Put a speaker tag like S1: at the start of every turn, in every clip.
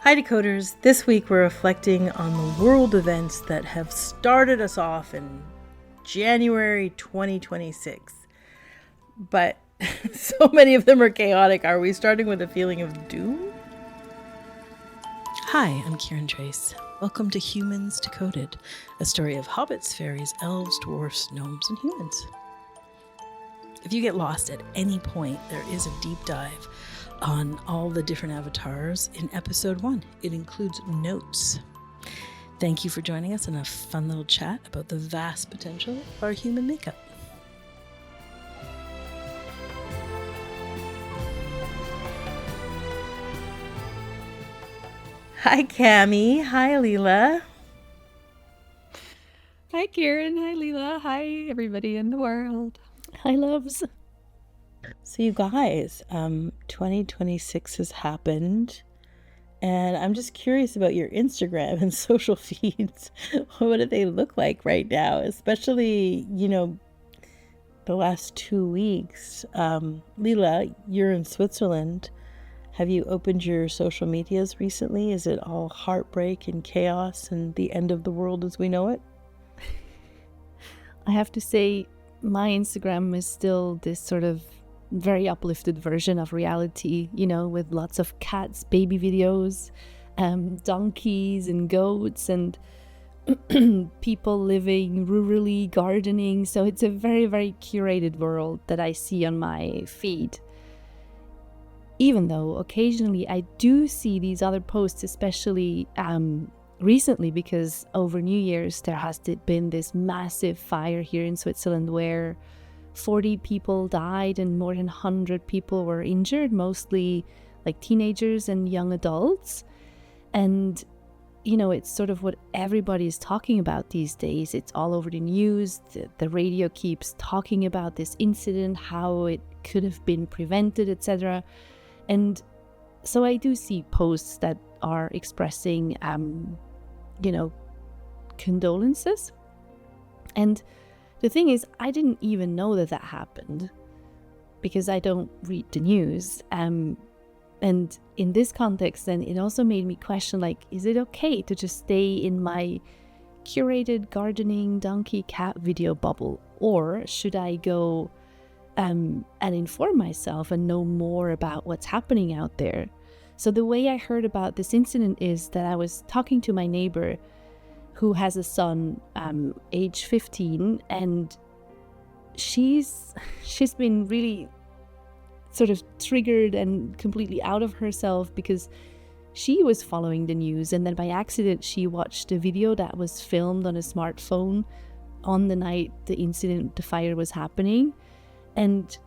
S1: Hi Decoders, this week we're reflecting on the world events that have started us off in January 2026. But so many of them are chaotic. Are we starting with a feeling of doom? Hi, I'm Kiran Trace. Welcome to Humans Decoded, a story of hobbits, fairies, elves, dwarfs, gnomes, and humans. If you get lost at any point, there is a deep dive on all the different avatars in episode 1. It includes notes. Thank you for joining us in a fun little chat about the vast potential of our human makeup. Hi Cami, hi Leela.
S2: Hi Kiran, hi Leela, hi everybody in the world.
S1: Hi loves. So you guys, 2026 has happened, and I'm just curious about your Instagram and social feeds. What do they look like right now? Especially, the last 2 weeks. Leela, you're in Switzerland. Have you opened your social medias recently? Is it all heartbreak and chaos and the end of the world as we know it?
S2: I have to say, my Instagram is still this sort of very uplifted version of reality, with lots of cats, baby videos, donkeys and goats and people living rurally, gardening. So it's a very, very curated world that I see on my feed. Even though occasionally I do see these other posts, especially recently, because over New Year's there has been this massive fire here in Switzerland where 40 people died and more than 100 people were injured, mostly like teenagers and young adults. And, it's sort of what everybody is talking about these days. It's all over the news. The radio keeps talking about this incident, how it could have been prevented, etc. And so I do see posts that are expressing, condolences. And the thing is, I didn't even know that happened because I don't read the news. And in this context, then it also made me question, is it okay to just stay in my curated gardening donkey cat video bubble? Or should I go and inform myself and know more about what's happening out there? So the way I heard about this incident is that I was talking to my neighbor who has a son, age 15, and she's been really sort of triggered and completely out of herself because she was following the news, and then by accident she watched a video that was filmed on a smartphone on the night the fire was happening, and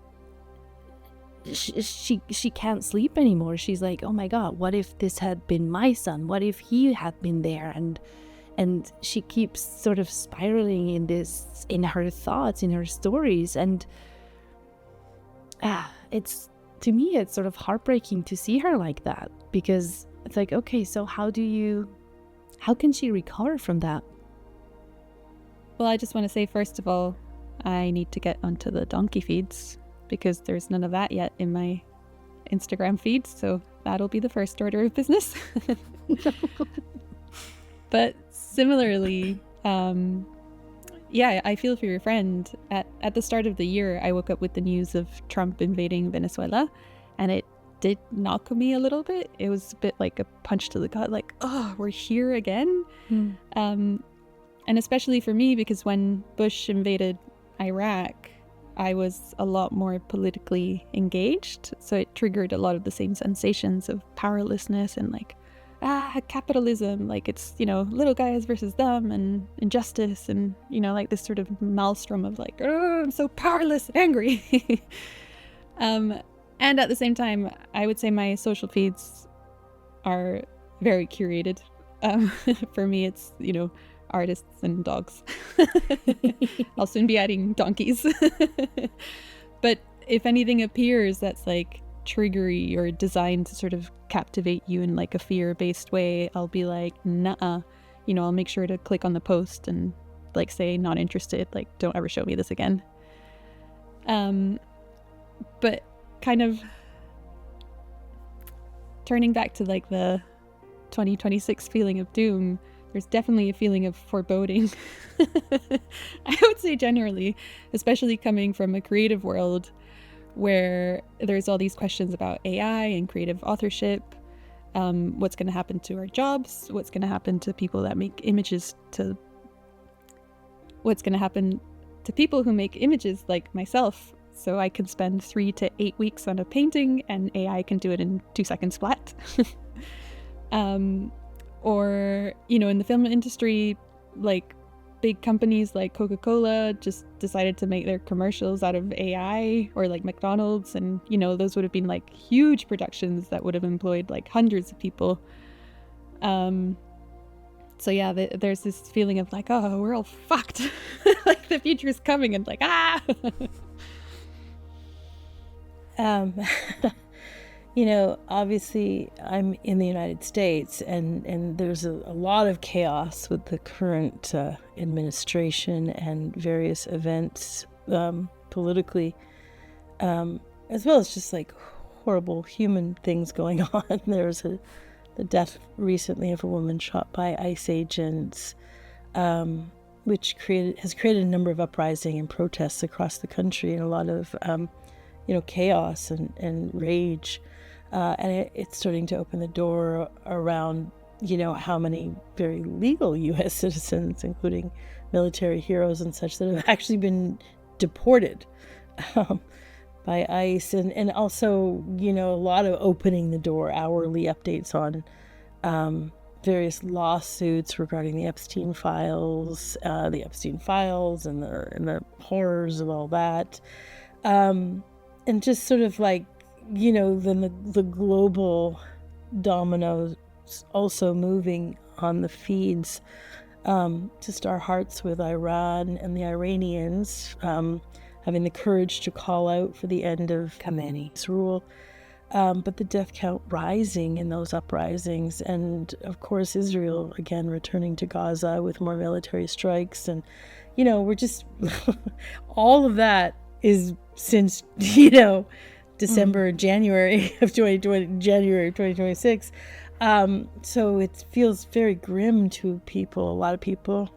S2: she can't sleep anymore. She's like, oh my god, what if this had been my son? What if he had been there? And she keeps sort of spiraling in her thoughts, in her stories. And to me, it's sort of heartbreaking to see her like that, because it's like, okay, so how can she recover from that?
S3: Well, I just want to say, first of all, I need to get onto the donkey feeds because there's none of that yet in my Instagram feed. So that'll be the first order of business. But similarly, I feel for your friend. At the start of the year, I woke up with the news of Trump invading Venezuela, and it did knock me a little bit. It was a bit like a punch to the gut, like, oh, we're here again. And especially for me, because when Bush invaded Iraq, I was a lot more politically engaged. So it triggered a lot of the same sensations of powerlessness and capitalism, it's, little guys versus them, and injustice, and, this sort of maelstrom of oh, I'm so powerless and angry. And at the same time, I would say my social feeds are very curated. For me, it's, artists and dogs. I'll soon be adding donkeys. But if anything appears that's triggery or designed to sort of captivate you in a fear-based way, I'll be like, nah, I'll make sure to click on the post and say not interested, don't ever show me this again. But kind of turning back to the 2026 feeling of doom, there's definitely a feeling of foreboding. I would say generally, especially coming from a creative world where there's all these questions about AI and creative authorship, what's going to happen to our jobs, what's going to happen to people that make images, what's going to happen to people who make images like myself. So I can spend 3 to 8 weeks on a painting and AI can do it in 2 seconds flat. Or, you know, in the film industry, like big companies like Coca-Cola just decided to make their commercials out of AI, or like McDonald's, and, you know, those would have been like huge productions that would have employed like hundreds of people. So yeah, there's this feeling of like, oh, we're all fucked. Like the future's coming, and like,
S1: You know, obviously I'm in the United States, and there's a lot of chaos with the current administration and various events politically, as well as just like horrible human things going on. There was the death recently of a woman shot by ICE agents, which has created a number of uprising and protests across the country, and a lot of chaos and rage. And it's starting to open the door around, you know, how many very legal U.S. citizens, including military heroes and such, that have actually been deported by ICE. And also, you know, a lot of opening the door, hourly updates on various lawsuits regarding the Epstein files, and the horrors of all that. And just sort of like, you know, then the global dominoes also moving on the feeds. Just our hearts with Iran and the Iranians having the courage to call out for the end of Khamenei's rule. But the death count rising in those uprisings. And of course, Israel, again, returning to Gaza with more military strikes. And, you know, we're just, all of that is since, you know, December, January of 2026. So it feels very grim to people, a lot of people.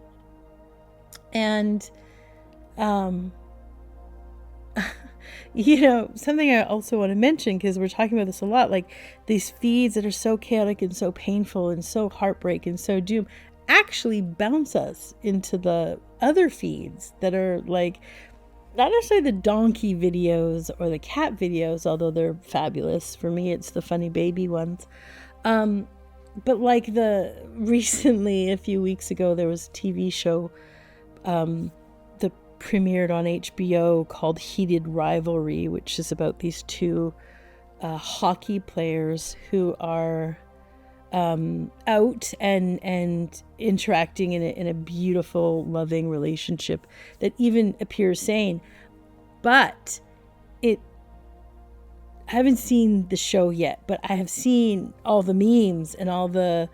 S1: And, you know, something I also want to mention, because we're talking about this a lot, like these feeds that are so chaotic and so painful and so heartbreak and so doom actually bounce us into the other feeds that are like, not necessarily the donkey videos or the cat videos, although they're fabulous. For me, it's the funny baby ones. But like recently, a few weeks ago, there was a TV show that premiered on HBO called Heated Rivalry, which is about these two hockey players who are out and interacting in a beautiful, loving relationship that even appears sane. But I haven't seen the show yet, but I have seen all the memes and all the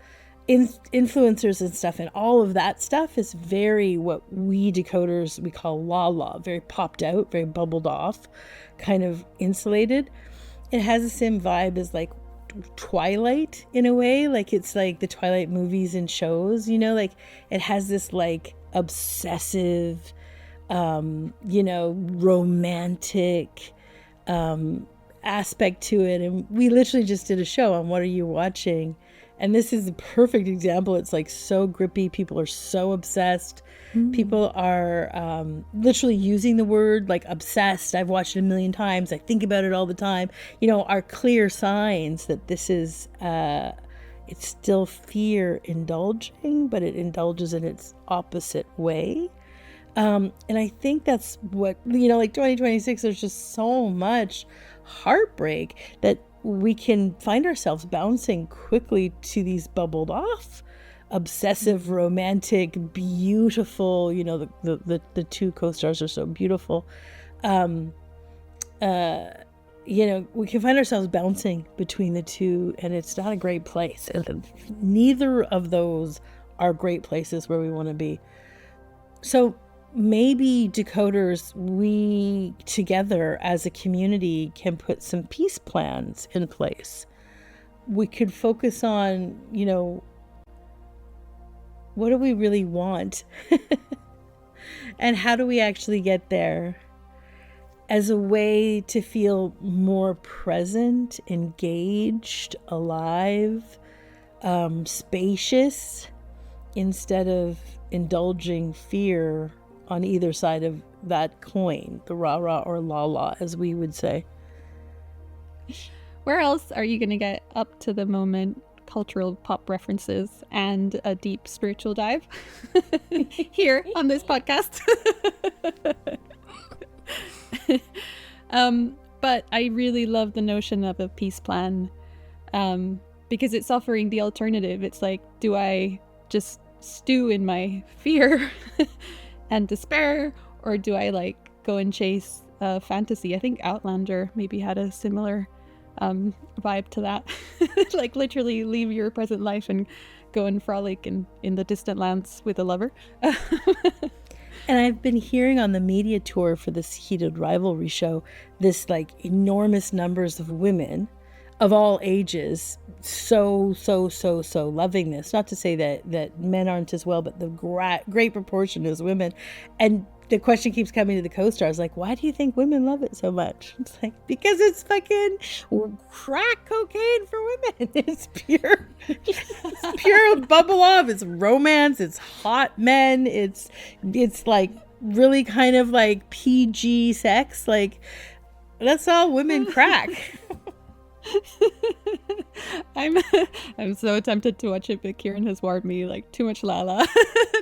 S1: influencers and stuff, and all of that stuff is very what we decoders, we call Lala, very popped out, very bubbled off, kind of insulated. It has the same vibe as like Twilight in a way, like it's like the Twilight movies and shows, you know, like it has this like obsessive romantic aspect to it. And we literally just did a show on What Are You Watching, and this is a perfect example. It's like so grippy, people are so obsessed. People are literally using the word like obsessed. I've watched it a million times, I think about it all the time, you know, are clear signs that this is it's still fear indulging, but it indulges in its opposite way. And I think that's what, you know, like 2026, there's just so much heartbreak that we can find ourselves bouncing quickly to these bubbled off, obsessive, romantic, beautiful, you know, the two co-stars are so beautiful. You know, we can find ourselves bouncing between the two, and it's not a great place. And neither of those are great places where we want to be. So maybe decoders, we together as a community can put some peace plans in place. we could focus on, what do we really want? And how do we actually get there, as a way to feel more present, engaged, alive, spacious, instead of indulging fear on either side of that coin, the rah-rah or la-la, as we would say.
S3: Where else are you going to get up to the moment cultural pop references and a deep spiritual dive? Here on this podcast. But I really love the notion of a peace plan, because it's offering the alternative. It's like, do I just stew in my fear and despair, or do I like go and chase fantasy? I think Outlander maybe had a similar vibe to that. Like literally leave your present life and go and frolic in the distant lands with a lover.
S1: And I've been hearing on the media tour for this Heated Rivalry show, this like enormous numbers of women of all ages so loving this. Not to say that men aren't as well, but the great proportion is women. And the question keeps coming to the co-stars, like, why do you think women love it so much? It's like, because it's fucking crack cocaine for women. It's pure bubble off. It's romance. It's hot men. It's like really kind of like PG sex. Like, that's all women crack.
S3: I'm so tempted to watch it, but Kiran has warned me, like, too much Lala.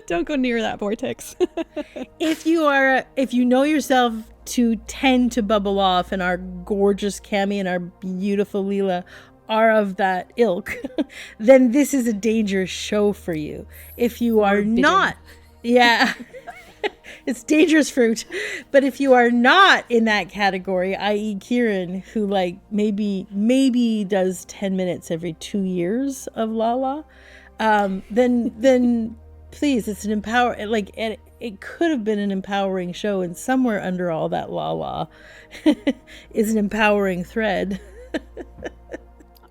S3: Don't go near that vortex.
S1: If you know yourself to tend to bubble off, and our gorgeous Cami and our beautiful Leela are of that ilk, then this is a dangerous show for you. If you are not, yeah. It's dangerous fruit. But if you are not in that category, i.e. Kiran, who like maybe does 10 minutes every 2 years of Lala, then please, it's an it could have been an empowering show, and somewhere under all that Lala is an empowering thread.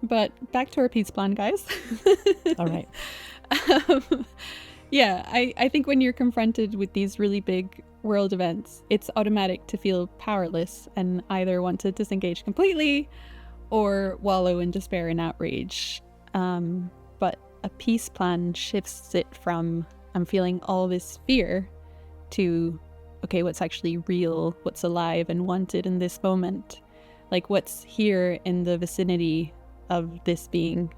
S3: But back to our peace plan, guys.
S1: All right.
S3: Yeah, I think when you're confronted with these really big world events, it's automatic to feel powerless and either want to disengage completely or wallow in despair and outrage. But a peace plan shifts it from, I'm feeling all this fear, to, okay, what's actually real, what's alive and wanted in this moment? Like, what's here in the vicinity of this being?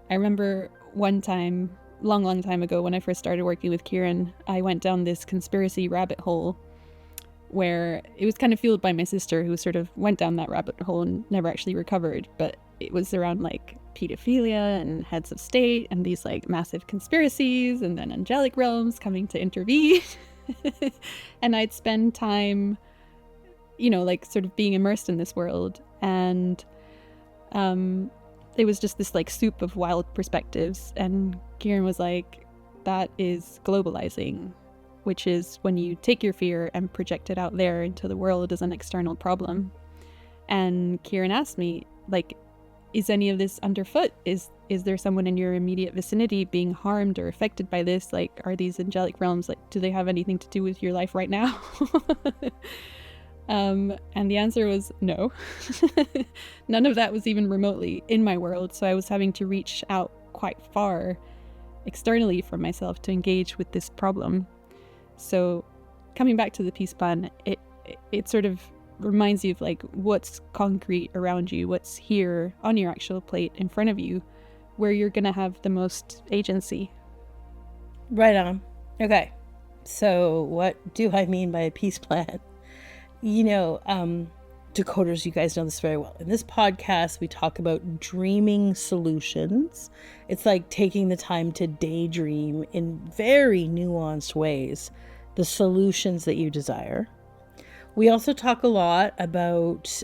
S3: I remember one time, long time ago, when I first started working with Kiran, I went down this conspiracy rabbit hole where it was kind of fueled by my sister, who sort of went down that rabbit hole and never actually recovered. But it was around like pedophilia and heads of state and these like massive conspiracies, and then angelic realms coming to intervene. And I'd spend time, like sort of being immersed in this world, and it was just this like soup of wild perspectives. And Kiran was like, that is globalizing, which is when you take your fear and project it out there into the world as an external problem. And Kiran asked me, like, is any of this underfoot? Is there someone in your immediate vicinity being harmed or affected by this? Like, are these angelic realms, like, do they have anything to do with your life right now? And the answer was no. None of that was even remotely in my world. So I was having to reach out quite far externally from myself to engage with this problem. So coming back to the peace plan, it sort of reminds you of like what's concrete around you, what's here on your actual plate in front of you, where you're going to have the most agency.
S1: Right on. Okay. So what do I mean by a peace plan? Decoders, you guys know this very well. In this podcast, we talk about dreaming solutions. It's like taking the time to daydream in very nuanced ways the solutions that you desire. We also talk a lot about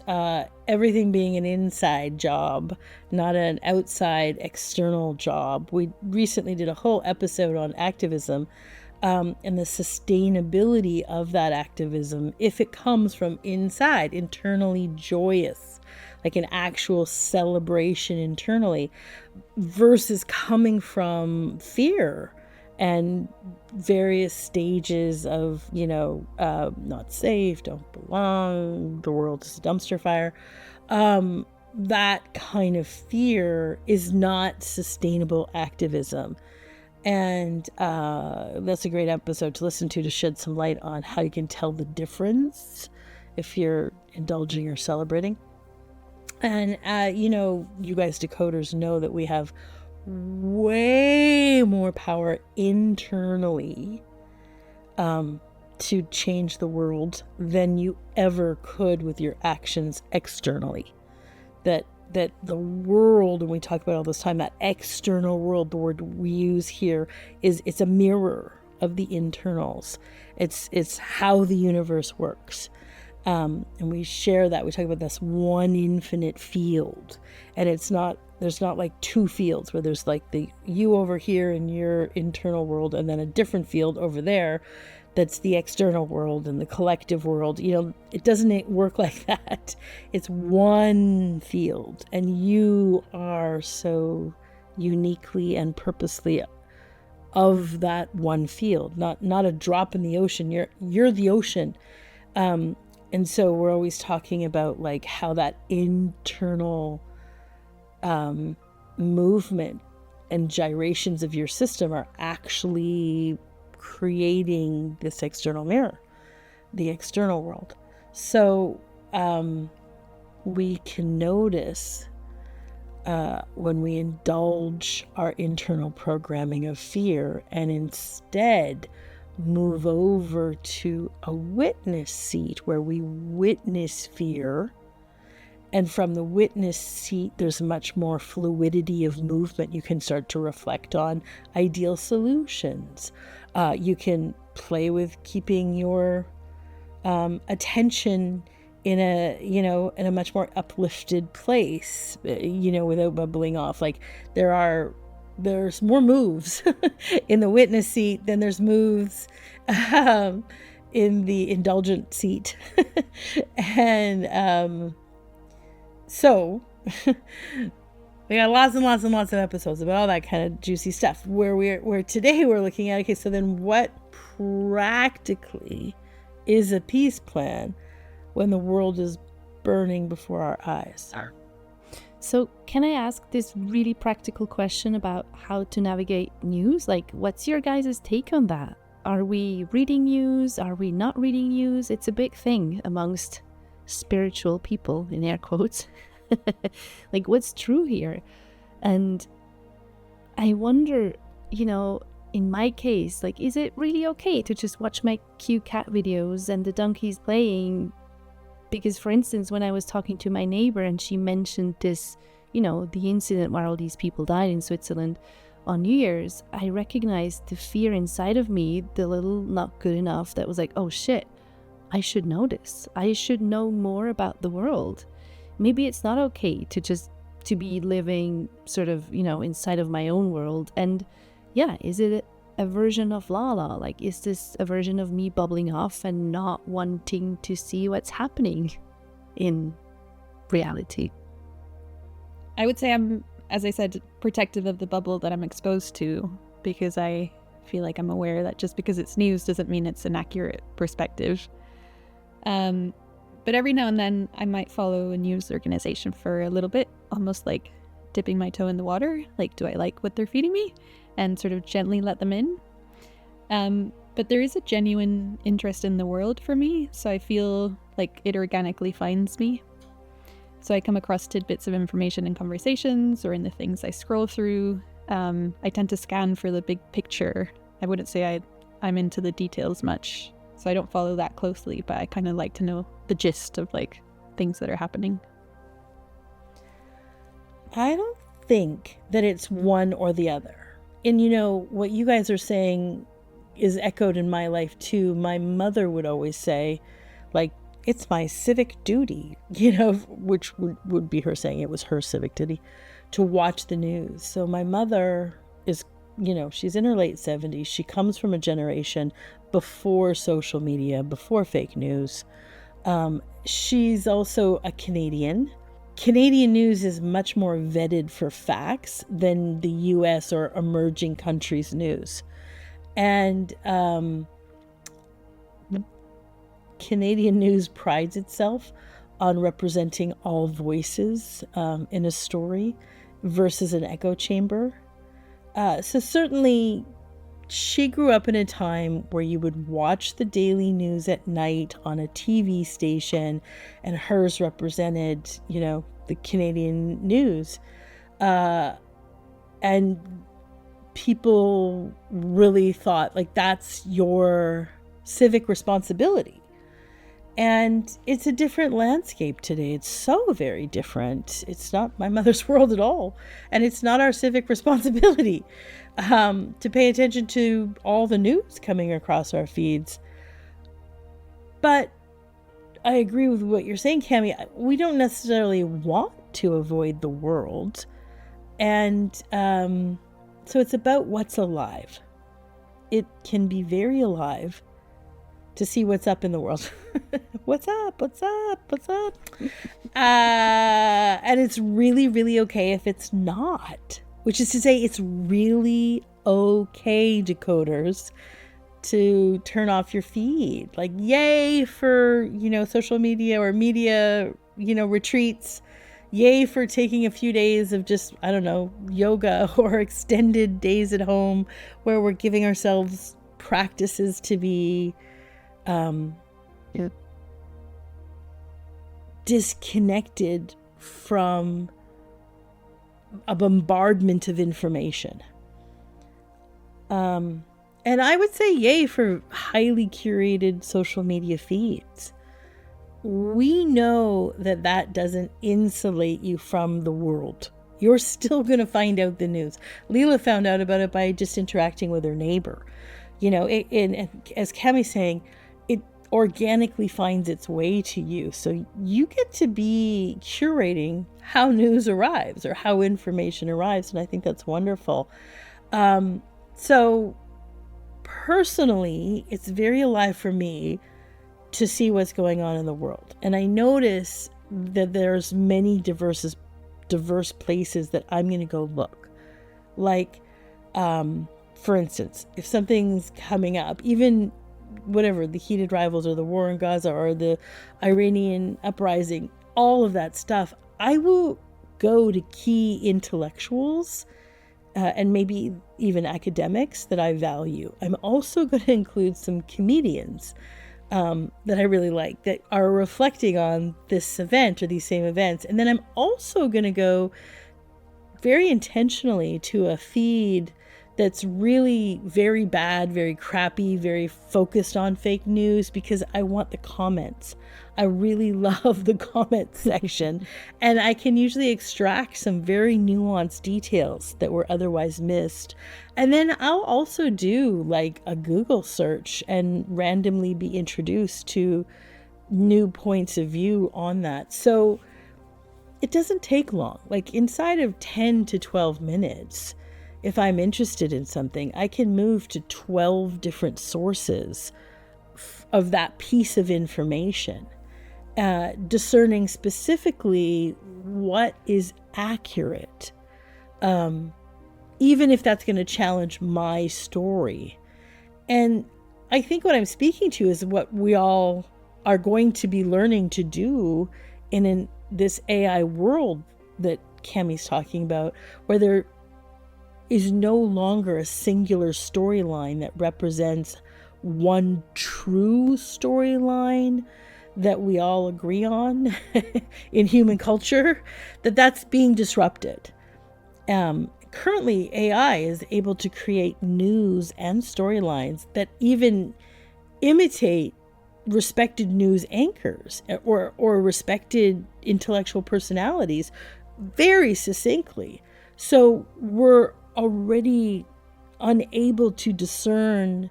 S1: everything being an inside job, not an outside external job. We recently did a whole episode on activism, and the sustainability of that activism if it comes from inside, internally joyous. like an actual celebration internally, versus coming from fear and various stages of, not safe, don't belong, the world is a dumpster fire. That kind of fear is not sustainable activism. And that's a great episode to listen to shed some light on how you can tell the difference if you're indulging or celebrating. And, you guys decoders know that we have way more power internally to change the world than you ever could with your actions externally. That the world, and we talk about all this time, that external world, the word we use here, it's a mirror of the internals. It's how the universe works. And we share that. We talk about this one infinite field, and there's not like two fields where there's like the you over here in your internal world and then a different field over there that's the external world and the collective world. It doesn't work like that. It's one field, and you are so uniquely and purposely of that one field, not a drop in the ocean. You're the ocean. And so we're always talking about like how that internal movement and gyrations of your system are actually creating this external mirror, the external world. So we can notice when we indulge our internal programming of fear and instead move over to a witness seat where we witness fear. And from the witness seat, there's much more fluidity of movement. You can start to reflect on ideal solutions. You can play with keeping your attention in a much more uplifted place, without bubbling off. Like there's more moves in the witness seat than there's moves in the indulgent seat. And so we got lots and lots and lots of episodes about all that kind of juicy stuff, where today we're looking at, okay, so then what practically is a peace plan when the world is burning before our eyes?
S2: So can I ask this really practical question about how to navigate news? Like, what's your guys' take on that? Are we reading news? Are we not reading news? It's a big thing amongst spiritual people, in air quotes. Like, what's true here? And I wonder, in my case, like, is it really okay to just watch my cute cat videos and the donkeys playing? Because, for instance, when I was talking to my neighbor and she mentioned this, the incident where all these people died in Switzerland on New Year's, I recognized the fear inside of me, the little not good enough that was like, oh shit, I should know this. I should know more about the world. Maybe it's not okay to be living sort of, inside of my own world. And yeah, is it a version of Lala? Like, is this a version of me bubbling off and not wanting to see what's happening in reality?
S3: I would say I'm, as I said, protective of the bubble that I'm exposed to, because I feel like I'm aware that just because it's news doesn't mean it's an accurate perspective. But every now and then I might follow a news organization for a little bit, almost like dipping my toe in the water. Like, do I like what they're feeding me? And sort of gently let them in. But there is a genuine interest in the world for me, so I feel like it organically finds me. So I come across tidbits of information in conversations or in the things I scroll through. I tend to scan for the big picture. I wouldn't say I'm into the details much, so I don't follow that closely, but I kind of like to know the gist of like things that are happening.
S1: I don't think that it's one or the other. And what you guys are saying is echoed in my life too. My mother would always say, like, it's my civic duty, which would be her saying it was her civic duty to watch the news. So my mother is, she's in her late 70s. She comes from a generation before social media, before fake news. She's also a Canadian. Canadian news is much more vetted for facts than the US or emerging countries' news. And Canadian news prides itself on representing all voices in a story versus an echo chamber. So certainly she grew up in a time where you would watch the daily news at night on a TV station, and hers represented, the Canadian news. And people really thought, like, that's your civic responsibility. And it's a different landscape today. It's so very different. It's not my mother's world at all. And it's not our civic responsibility to pay attention to all the news coming across our feeds. But I agree with what you're saying, Cami. We don't necessarily want to avoid the world. And so it's about what's alive. It can be very alive to see what's up in the world. What's up? And it's really, really okay if it's not. Which is to say, it's really okay, decoders, to turn off your feed. Like, yay for, social media or media, retreats. Yay for taking a few days of just, yoga or extended days at home where we're giving ourselves practices to be disconnected from a bombardment of information. And I would say yay for highly curated social media feeds. We know that doesn't insulate you from the world. You're still going to find out the news. Leela found out about it by just interacting with her neighbor. And as Cami's saying, it organically finds its way to you. So you get to be curating how news arrives or how information arrives. And I think that's wonderful. So personally, it's very alive for me to see what's going on in the world. And I notice that there's many diverse places that I'm going to go look. Like, for instance, if something's coming up, even whatever, the heated rivals or the war in Gaza or the Iranian uprising, all of that stuff, I will go to key intellectuals and maybe even academics that I value. I'm also going to include some comedians that I really like that are reflecting on this event or these same events. And then I'm also going to go very intentionally to a feed that's really very bad, very crappy, very focused on fake news because I want the comments. I really love the comment section, and I can usually extract some very nuanced details that were otherwise missed. And then I'll also do like a Google search and randomly be introduced to new points of view on that. So it doesn't take long. Like inside of 10 to 12 minutes, if I'm interested in something, I can move to 12 different sources of that piece of information, discerning specifically what is accurate, even if that's going to challenge my story. And I think what I'm speaking to is what we all are going to be learning to do in this AI world that Cami's talking about, where there is no longer a singular storyline that represents one true storyline that we all agree on in human culture, that's being disrupted. Currently, AI is able to create news and storylines that even imitate respected news anchors or respected intellectual personalities very succinctly. So we're already unable to discern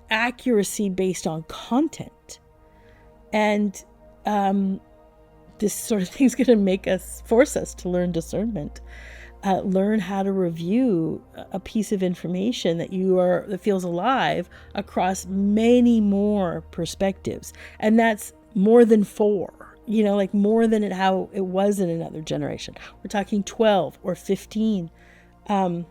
S1: accuracy based on content. And this sort of thing's going to force us to learn discernment, learn how to review a piece of information that feels alive across many more perspectives. And that's more than 4. like more than how it was in another generation. We're talking 12 or 15. And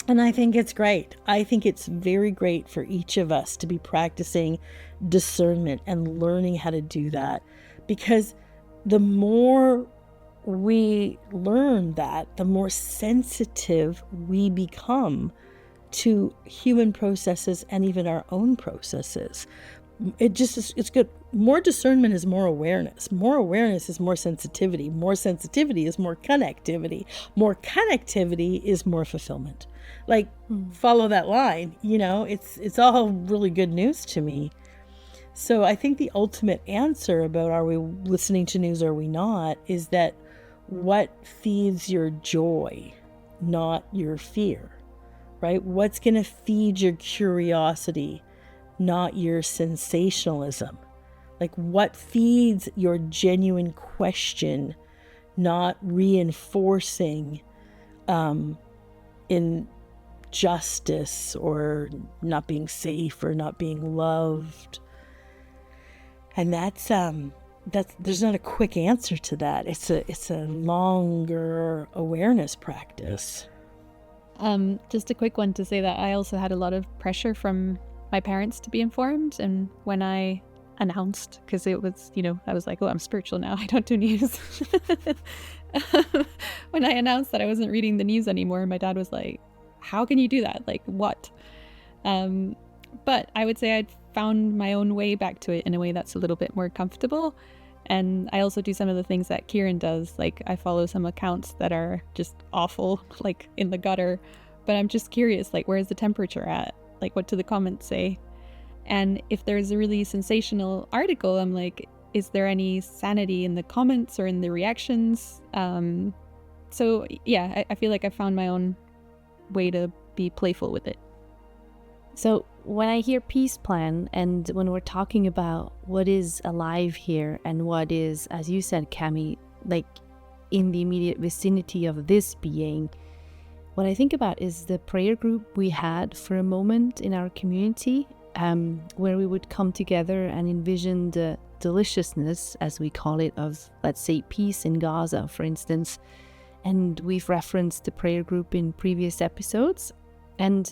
S1: I think it's great. I think it's very great for each of us to be practicing discernment and learning how to do that, because the more we learn that, the more sensitive we become to human processes and even our own processes. It's good. More discernment is more awareness. More awareness is more sensitivity. More sensitivity is more connectivity. More connectivity is more fulfillment. Follow that line. It's all really good news to me. So I think the ultimate answer about are we listening to news or are we not is that what feeds your joy, not your fear, right? What's going to feed your curiosity, not your sensationalism? What feeds your genuine question, not reinforcing injustice or not being safe or not being loved? And that's there's not a quick answer to that. It's a longer awareness practice.
S3: Just a quick one to say that I also had a lot of pressure from my parents to be informed, and when I announced, because it was, I was like, oh, I'm spiritual now, I don't do news. When I announced that I wasn't reading the news anymore, my dad was like, how can you do that? What? But I would say I'd found my own way back to it in a way that's a little bit more comfortable. And I also do some of the things that Kiran does. I follow some accounts that are just awful, in the gutter, but I'm just curious, where's the temperature at? What do the comments say? And if there's a really sensational article, I'm like, is there any sanity in the comments or in the reactions? So yeah, I feel like I found my own way to be playful with it.
S2: So when I hear peace plan, and when we're talking about what is alive here and what is, as you said, Cami, in the immediate vicinity of this being, what I think about is the prayer group we had for a moment in our community, where we would come together and envision the deliciousness, as we call it, of, let's say, peace in Gaza, for instance. And we've referenced the prayer group in previous episodes. And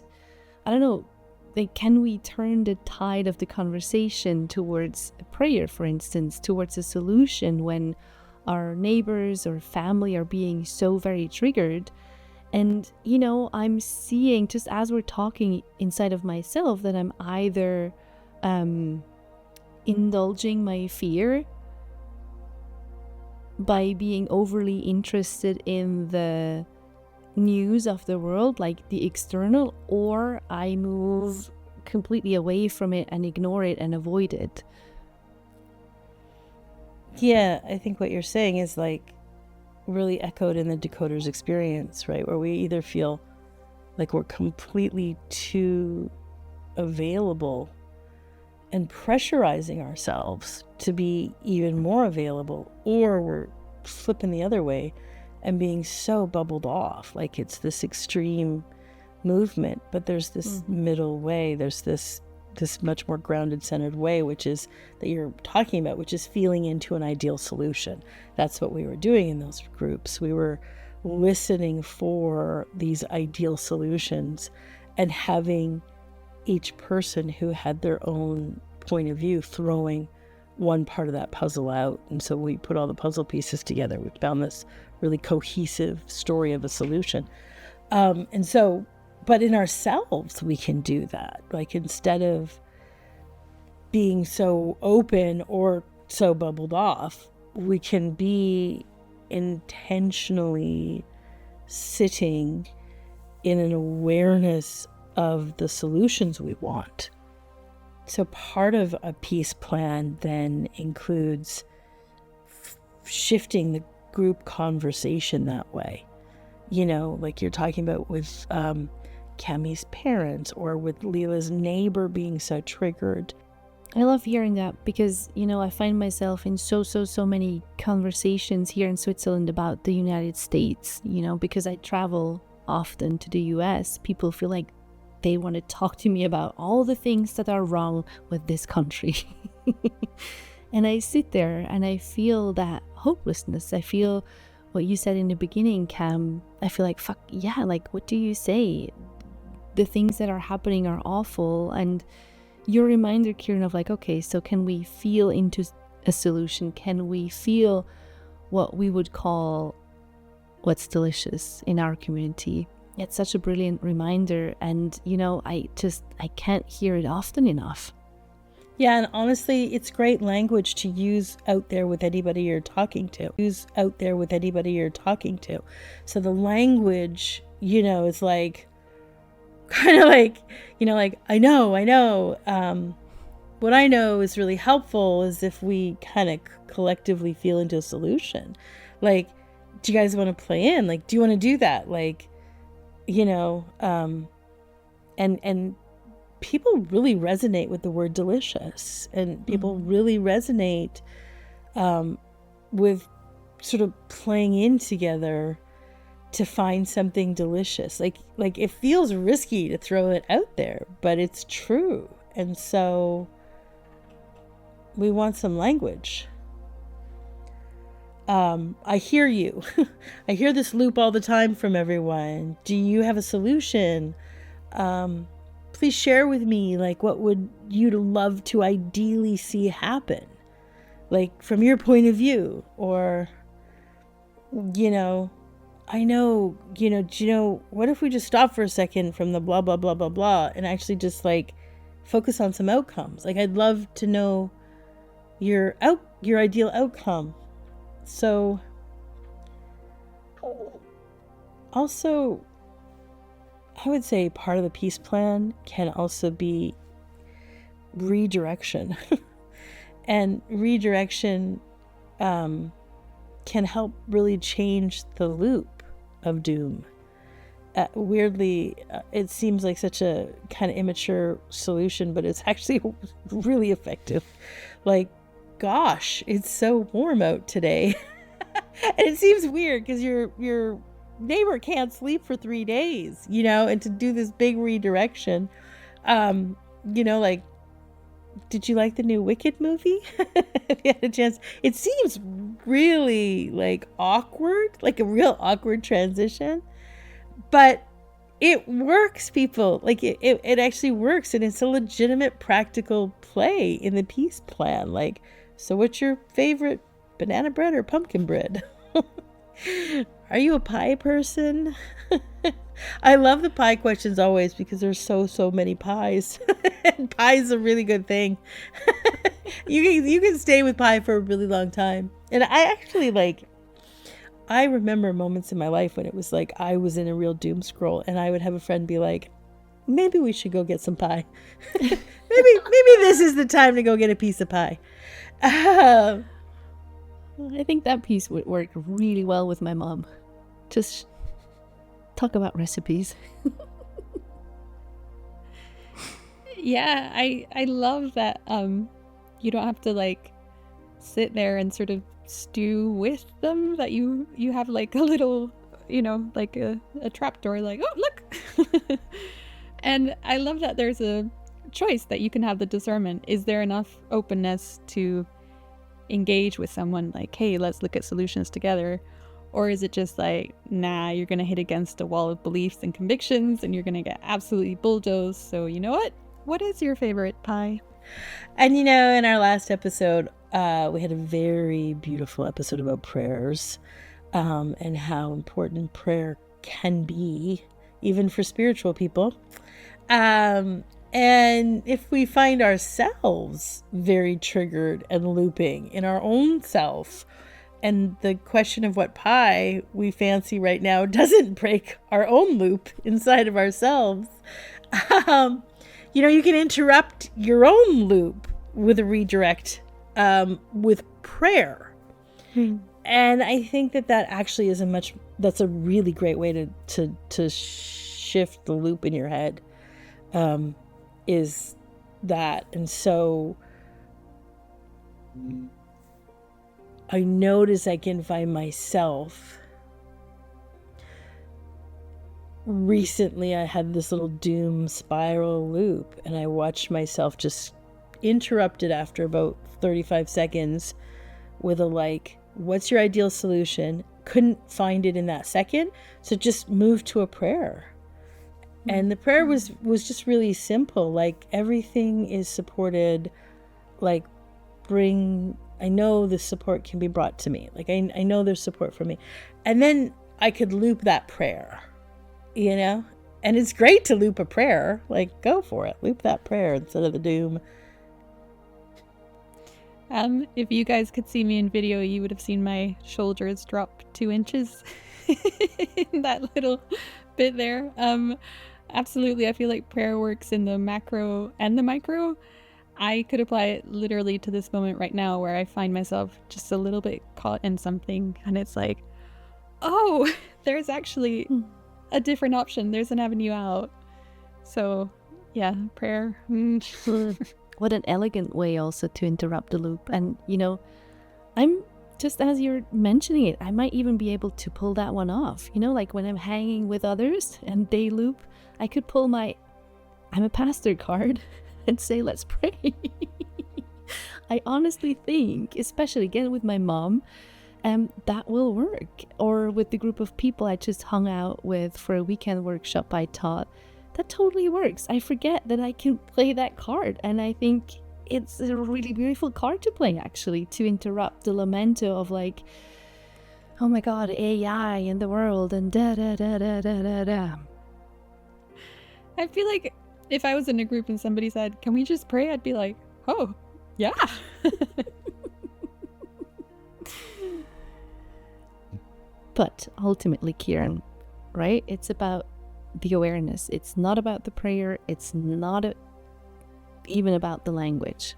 S2: I don't know, can we turn the tide of the conversation towards a prayer, for instance, towards a solution when our neighbors or family are being so very triggered? And, I'm seeing, just as we're talking inside of myself, that I'm either indulging my fear by being overly interested in the news of the world, the external, or I move completely away from it and ignore it and avoid it.
S1: Yeah, I think what you're saying is really echoed in the decoder's experience, right? Where we either feel like we're completely too available and pressurizing ourselves to be even more available, or we're flipping the other way and being so bubbled off, it's this extreme movement. But there's this middle way. There's this much more grounded, centered way, which is that you're talking about, which is feeling into an ideal solution. That's what we were doing in those groups. We were listening for these ideal solutions and having each person who had their own point of view throwing one part of that puzzle out. And so we put all the puzzle pieces together. We found this really cohesive story of a solution. But in ourselves, we can do that. Instead of being so open or so bubbled off, we can be intentionally sitting in an awareness of the solutions we want. So part of a peace plan then includes shifting the group conversation that way. You're talking about with Cami's parents, or with Leela's neighbor being so triggered.
S2: I love hearing that because, I find myself in so many conversations here in Switzerland about the United States, because I travel often to the US. People feel like they want to talk to me about all the things that are wrong with this country. And I sit there and I feel that hopelessness. I feel what you said in the beginning, Cam. I feel like, fuck, yeah, like, what do you say? The things that are happening are awful. And your reminder, Kiran, of like, okay, so can we feel into a solution? Can we feel what we would call what's delicious in our community? It's such a brilliant reminder. And, you know, I can't hear it often enough.
S1: Yeah, and honestly, it's great language to use out there with anybody you're talking to. So the language, you know, is like, kind of like, you know, like, I know. What I know is really helpful is if we kind of collectively feel into a solution. Like, do you guys want to play in? Like, do you want to do that? Like, you know, and people really resonate with the word delicious, and people really resonate with sort of playing in together to find something delicious. Like it feels risky to throw it out there, but it's true. And so we want some language. I hear you. I hear this loop all the time from everyone. Do you have a solution? Please share with me, like, what would you love to ideally see happen? Like, from your point of view, or, you know, I know, you know, do you know, what if we just stop for a second from the blah, blah, blah, blah, blah, and actually just, like, focus on some outcomes? Like, I'd love to know your ideal outcome. So, also, I would say part of the peace plan can also be redirection. And redirection can help really change the loop of doom. Weirdly, it seems like such a kind of immature solution, but it's actually really effective. Like, gosh, it's so warm out today. And it seems weird because your neighbor can't sleep for 3 days, you know, and to do this big redirection, you know, like, did you like the new Wicked movie? If you had a chance, it seems really like awkward, like a real awkward transition, but it works, people. Like it actually works, and it's a legitimate practical play in the peace plan. Like, so what's your favorite, banana bread or pumpkin bread? Are you a pie person? I love the pie questions always because there's so many pies. And pie is a really good thing. You can stay with pie for a really long time. And I actually, like, I remember moments in my life when it was like I was in a real doom scroll, and I would have a friend be like, maybe we should go get some pie. maybe this is the time to go get a piece of pie.
S2: I think that piece would work really well with my mom. Just talk about recipes.
S3: Yeah, I love that you don't have to, like, sit there and sort of stew with them, that you have, like, a little, you know, like a trapdoor, like, oh, look. And I love that there's a choice, that you can have the discernment. Is there enough openness to engage with someone, like, hey, let's look at solutions together? Or is it just like, nah, you're gonna hit against a wall of beliefs and convictions, and you're gonna get absolutely bulldozed? So you know what is your favorite pie?
S1: And, you know, in our last episode, we had a very beautiful episode about prayers, and how important prayer can be, even for spiritual people. And if we find ourselves very triggered and looping in our own self, and the question of what pie we fancy right now doesn't break our own loop inside of ourselves, you know, you can interrupt your own loop with a redirect, with prayer. And I think that actually is that's a really great way to shift the loop in your head, is that. And so I notice I can find myself. Recently, I had this little doom spiral loop, and I watched myself just interrupted after about 35 seconds with a like, what's your ideal solution? Couldn't find it in that second, so just moved to a prayer. And the prayer was just really simple. Like, everything is supported. Like, I know the support can be brought to me. Like, I know there's support for me. And then I could loop that prayer, you know? And it's great to loop a prayer. Like, go for it. Loop that prayer instead of the doom.
S3: If you guys could see me in video, you would have seen my shoulders drop 2 inches in that little bit there. Absolutely, I feel like prayer works in the macro and the micro. I could apply it literally to this moment right now where I find myself just a little bit caught in something, and it's like, oh, there's actually a different option. There's an avenue out. So, yeah, prayer.
S2: What an elegant way also to interrupt the loop. And, you know, I'm just as you're mentioning it, I might even be able to pull that one off. You know, like when I'm hanging with others and they loop, I could pull my I'm a pastor card and say, let's pray. I honestly think, especially again with my mom, that will work. Or with the group of people I just hung out with for a weekend workshop I taught, that totally works. I forget that I can play that card, and I think it's a really beautiful card to play, actually, to interrupt the lamento of like, oh my god, AI in the world and da da da da da da da.
S3: I feel like if I was in a group and somebody said, can we just pray? I'd be like, oh, yeah.
S2: But ultimately, Kiran, right? It's about the awareness. It's not about the prayer. It's not even about the language.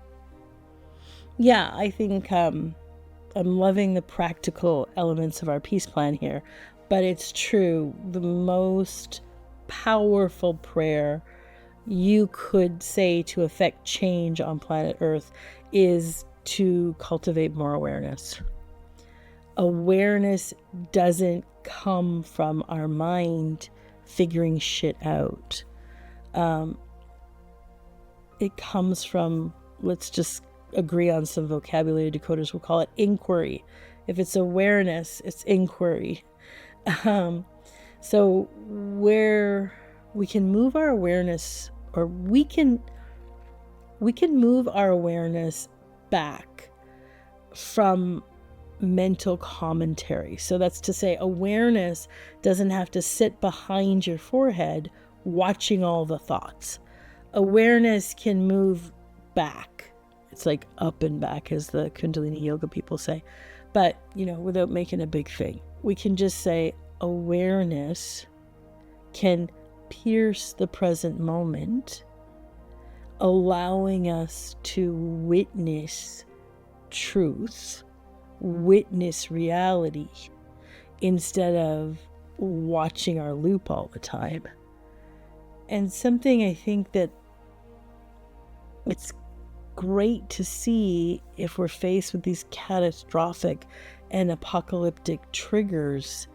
S1: Yeah, I think I'm loving the practical elements of our peace plan here. But it's true, the most powerful prayer you could say to affect change on planet Earth is to cultivate more awareness. Awareness doesn't come from our mind figuring shit out. It comes from, let's just agree on some vocabulary decoders, we'll call it inquiry. If it's awareness, it's inquiry. So where we can move our awareness, or we can move our awareness back from mental commentary. So that's to say, awareness doesn't have to sit behind your forehead watching all the thoughts. Awareness can move back. It's like up and back, as the Kundalini yoga people say, but without making a big thing. We can just say awareness can pierce the present moment, allowing us to witness truth, witness reality, instead of watching our loop all the time. And something I think that it's great to see if we're faced with these catastrophic and apocalyptic triggers.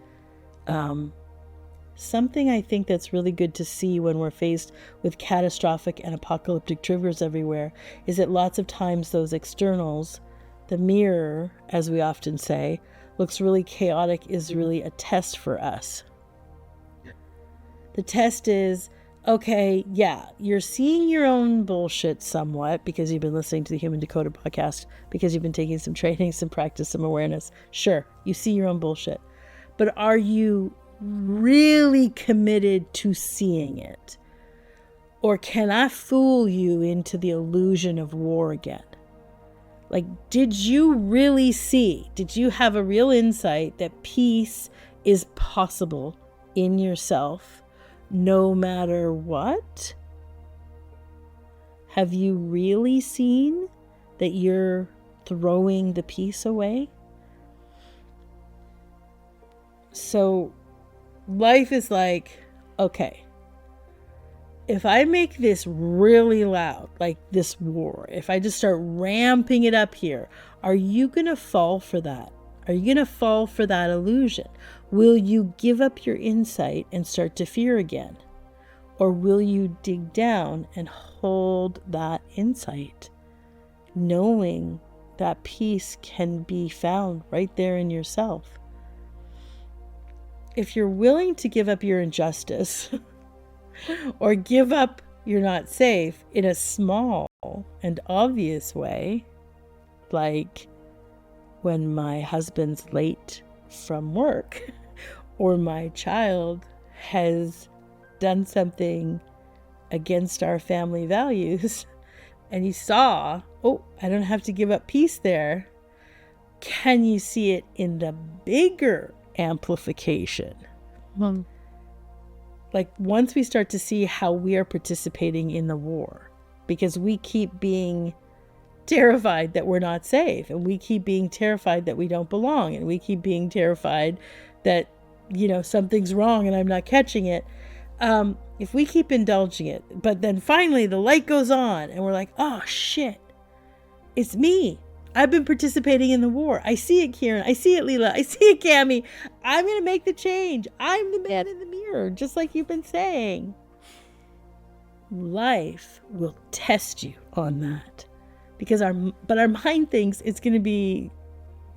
S1: Something I think that's really good to see when we're faced with catastrophic and apocalyptic triggers everywhere is that lots of times those externals, the mirror, as we often say, looks really chaotic, is really a test for us. The test is, okay, yeah, you're seeing your own bullshit somewhat because you've been listening to the Human Decoded podcast, because you've been taking some training, some practice, some awareness. Sure, you see your own bullshit. But are you really committed to seeing it? Or can I fool you into the illusion of war again? Like, did you really see? Did you have a real insight that peace is possible in yourself no matter what? Have you really seen that you're throwing the peace away? So life is like, okay, if I make this really loud, like this war, if I just start ramping it up here, are you going to fall for that? Are you going to fall for that illusion? Will you give up your insight and start to fear again? Or will you dig down and hold that insight knowing that peace can be found right there in yourself. If you're willing to give up your injustice or give up you're not safe in a small and obvious way, like when my husband's late from work or my child has done something against our family values and you saw, oh, I don't have to give up peace there. Can you see it in the bigger amplification? Like once we start to see how we are participating in the war, because we keep being terrified that we're not safe, and we keep being terrified that we don't belong, and we keep being terrified that, you know, something's wrong and I'm not catching it. If we keep indulging it, but then finally the light goes on and we're like, oh shit, it's me. I've been participating in the war. I see it, Kiran. I see it, Leela. I see it, Cami. I'm going to make the change. I'm the man in the mirror, just like you've been saying. Life will test you on that. Because our mind thinks it's going to be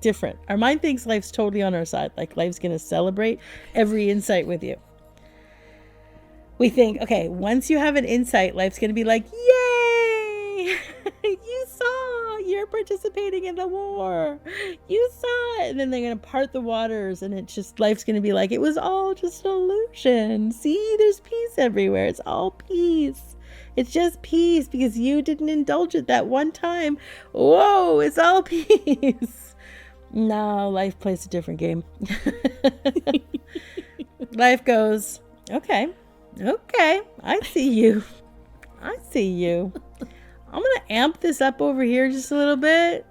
S1: different. Our mind thinks life's totally on our side. Like life's going to celebrate every insight with you. We think, okay, once you have an insight, life's going to be like, yay! You saw, you're participating in the war. You saw it. And then they're going to part the waters, and it's just, life's going to be like, it was all just an illusion. See, there's peace everywhere. It's all peace. It's just peace because you didn't indulge it that one time. Whoa, it's all peace. No, life plays a different game. Life goes, okay, I see you. I'm going to amp this up over here just a little bit.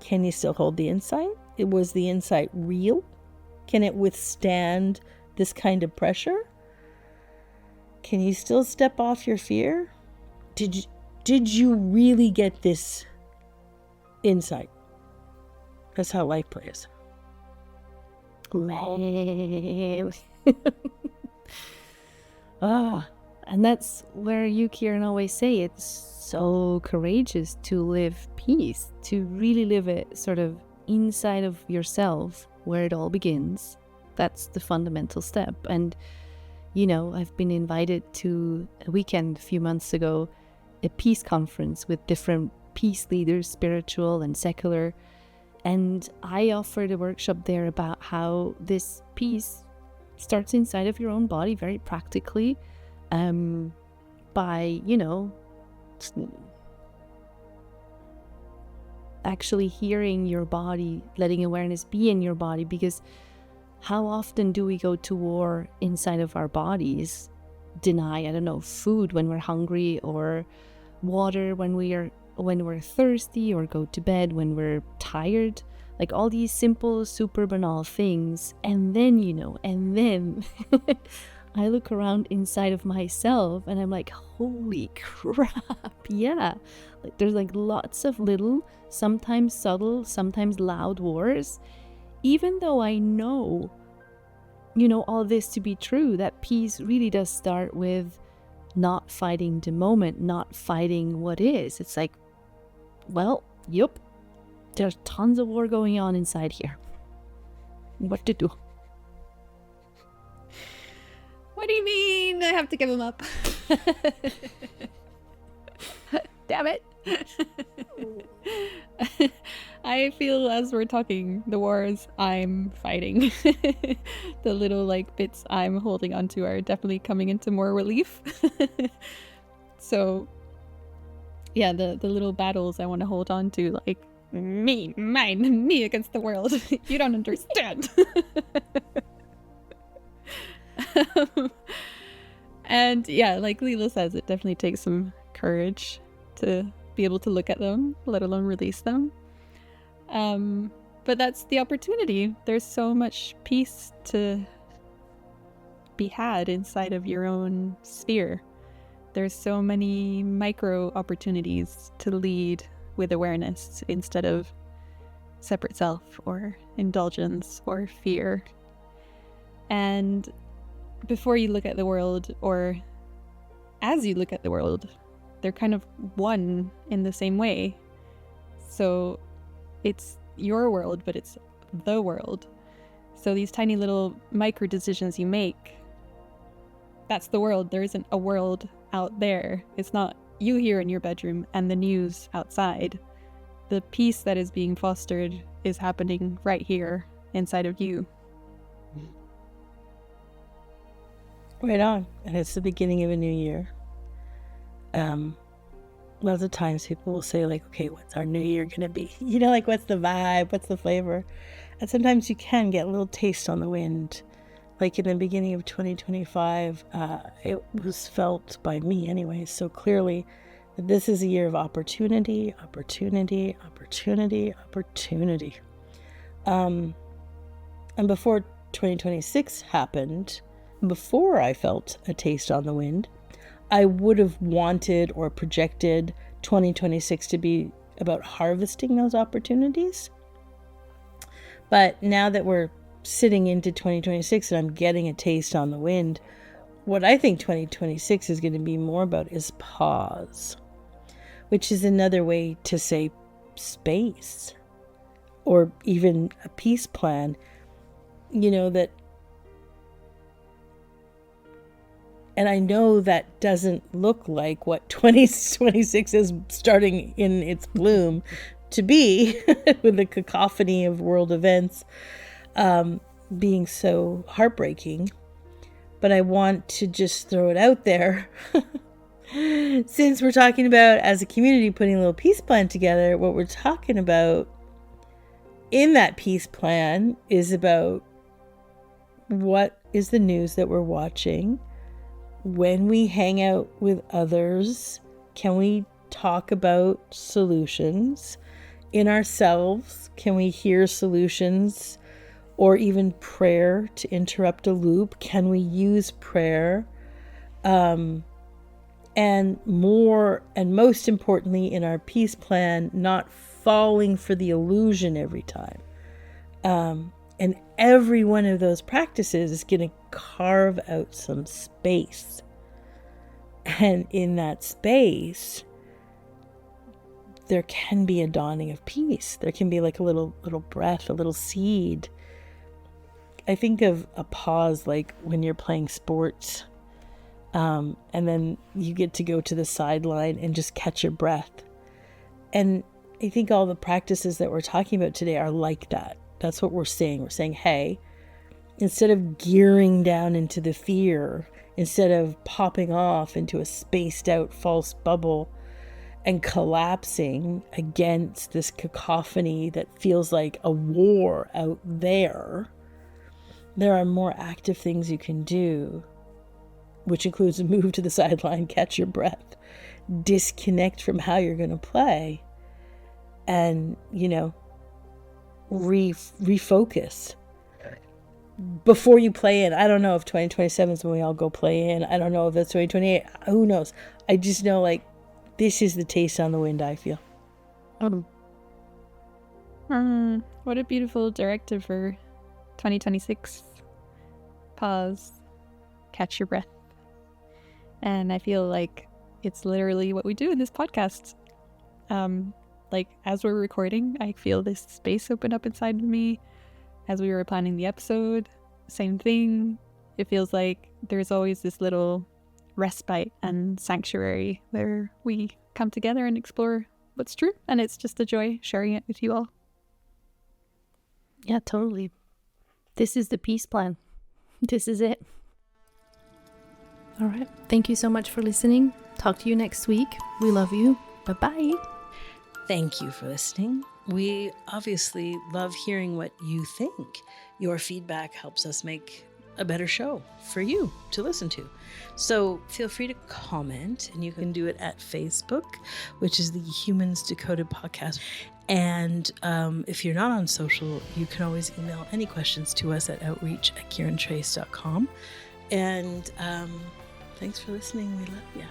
S1: Can you still hold the insight? Was the insight real? Can it withstand this kind of pressure? Can you still step off your fear? Did you really get this insight? That's how life plays.
S2: And that's where you, Kiran, always say it's so courageous to live peace, to really live it sort of inside of yourself where it all begins. That's the fundamental step. And, you know, I've been invited to a weekend a few months ago, a peace conference with different peace leaders, spiritual and secular. And I offered a workshop there about how this peace starts inside of your own body very practically, by, you know, actually hearing your body, letting awareness be in your body. Because how often do we go to war inside of our bodies, deny, I don't know, food when we're hungry, or water when we're thirsty, or go to bed when we're tired, like all these simple, super banal things. And then, you know, I look around inside of myself and I'm like, holy crap, yeah. Like there's like lots of little, sometimes subtle, sometimes loud wars. Even though I know, you know, all this to be true, that peace really does start with not fighting the moment, not fighting what is. It's like, well, yep, there's tons of war going on inside here. What to do?
S3: What do you mean? I have to give him up. Damn it. I feel as we're talking, the wars I'm fighting, the little like bits I'm holding onto are definitely coming into more relief. So yeah, the little battles I want to hold on to, like me against the world. You don't understand. And yeah, like Leela says, it definitely takes some courage to be able to look at them, let alone release them. But that's the opportunity. There's so much peace to be had inside of your own sphere. There's so many micro opportunities to lead with awareness instead of separate self or indulgence or fear. And before you look at the world, or as you look at the world, they're kind of one in the same way. So it's your world, but it's the world. So these tiny little micro decisions you make, that's the world. There isn't a world out there. It's not you here in your bedroom and the news outside. The peace that is being fostered is happening right here inside of you.
S1: Right on. And it's the beginning of a new year. Lots of times people will say, like, okay, what's our new year going to be? You know, like, what's the vibe? What's the flavor? And sometimes you can get a little taste on the wind. Like in the beginning of 2025, it was felt by me anyway, so clearly that this is a year of opportunity, opportunity, opportunity, opportunity. And before 2026 happened, before I felt a taste on the wind, I would have wanted or projected 2026 to be about harvesting those opportunities. But now that we're sitting into 2026 and I'm getting a taste on the wind, what I think 2026 is going to be more about is pause, which is another way to say space, or even a peace plan, you know, that. And I know that doesn't look like what 2026 is starting in its bloom to be, with the cacophony of world events being so heartbreaking. But I want to just throw it out there. Since we're talking about, as a community, putting a little peace plan together, what we're talking about in that peace plan is about what is the news that we're watching. When we hang out with others, can we talk about solutions in ourselves? Can we hear solutions or even prayer to interrupt a loop? Can we use prayer? And more and most importantly, in our peace plan, not falling for the illusion every time. And every one of those practices is going to carve out some space. And in that space, there can be a dawning of peace. There can be like a little breath, a little seed. I think of a pause like when you're playing sports, and then you get to go to the sideline and just catch your breath. And I think all the practices that we're talking about today are like that. That's what we're saying. We're saying, hey, instead of gearing down into the fear, instead of popping off into a spaced out false bubble and collapsing against this cacophony that feels like a war out there, there are more active things you can do, which includes a move to the sideline, catch your breath, disconnect from how you're going to play, and, you know, refocus before you play in. I don't know if 2027 is when we all go play in. I don't know if that's 2028. Who knows? I just know, like, this is the taste on the wind, I feel.
S3: What a beautiful directive for 2026. Pause. Catch your breath. And I feel like it's literally what we do in this podcast. Like, as we're recording, I feel this space open up inside of me. As we were planning the episode, same thing. It feels like there's always this little respite and sanctuary where we come together and explore what's true. And it's just a joy sharing it with you all.
S2: Yeah, totally. This is the peace plan. This is it. All right. Thank you so much for listening. Talk to you next week. We love you. Bye-bye.
S1: Thank you for listening. We obviously love hearing what you think. Your feedback helps us make a better show for you to listen to. So feel free to comment, and you can do it at Facebook, which is the Humans Decoded podcast. And if you're not on social, you can always email any questions to us at outreach@kirantrace.com. And thanks for listening. We love you.